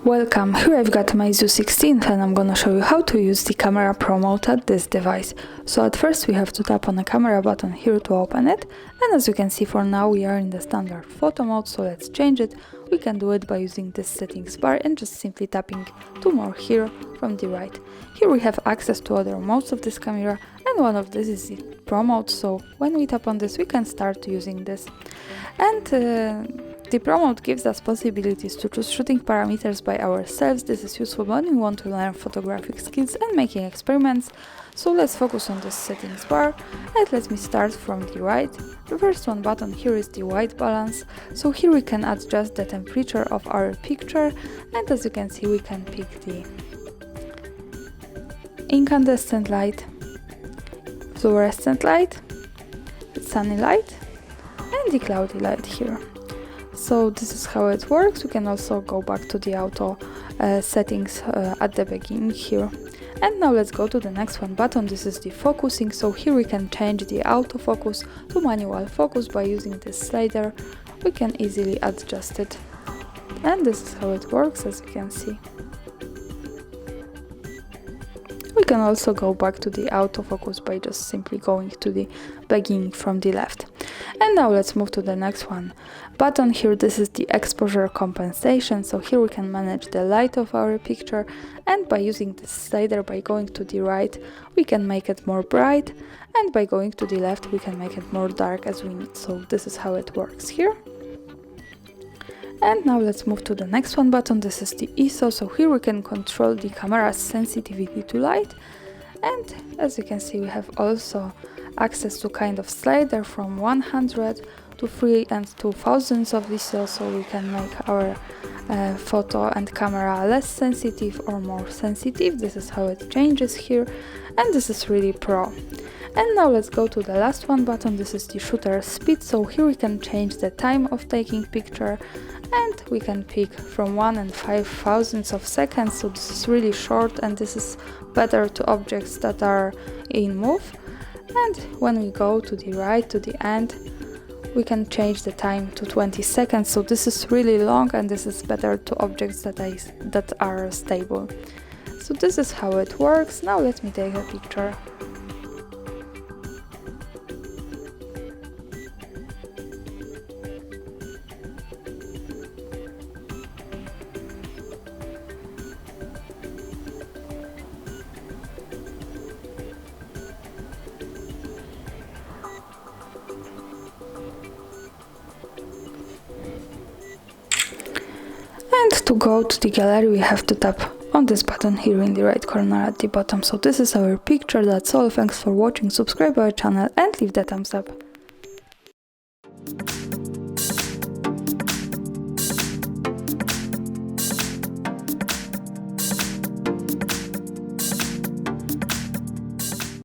Welcome, here I've got Meizu 16th and I'm gonna show you how to use the camera pro mode at this device. So at first we have to tap on the camera button here to open it, and as you can see for now we are in the standard photo mode, so let's change it. We can do it by using this settings bar and just simply tapping two more here from the right. Here we have access to other modes of this camera, and one of this is the pro mode, so when we tap on this we can start using this. And the pro mode gives us possibilities to choose shooting parameters by ourselves. This is useful when we want to learn photographic skills and making experiments. So let's focus on this settings bar, and let me start from the right. The first one button here is the white balance. So here we can adjust the temperature of our picture, and as you can see we can pick the incandescent light, fluorescent light, sunny light, and the cloudy light here. So this is how it works. We can also go back to the auto settings at the beginning here. And now let's go to the next one button. This is the focusing. So here we can change the autofocus to manual focus by using this slider. We can easily adjust it. And this is how it works, as you can see. We can also go back to the autofocus by just simply going to the beginning from the left. And now let's move to the next one button here. This is the exposure compensation. So here we can manage the light of our picture, and by using this slider, by going to the right we can make it more bright, and by going to the left we can make it more dark as we need. So this is how it works here. And now let's move to the next one button. This is the ISO. So here we can control the camera's sensitivity to light, and as you can see we have also access to kind of slider from 100 to 3 and 2000s of ISO, so we can make our photo and camera less sensitive or more sensitive. This is how it changes here, and this is really pro. And now let's go to the last one button. This is the shutter speed. So here we can change the time of taking picture, and we can pick from 1 and 5,000ths of seconds. So this is really short, and this is better to objects that are in move. And when we go to the right to the end, we can change the time to 20 seconds. So this is really long, and this is better to objects that are stable. So this is how it works. Now let me take a picture. And to go to the gallery we have to tap on this button here in the right corner at the bottom. So this is our picture. That's all. Thanks for watching. Subscribe our channel and leave the thumbs up.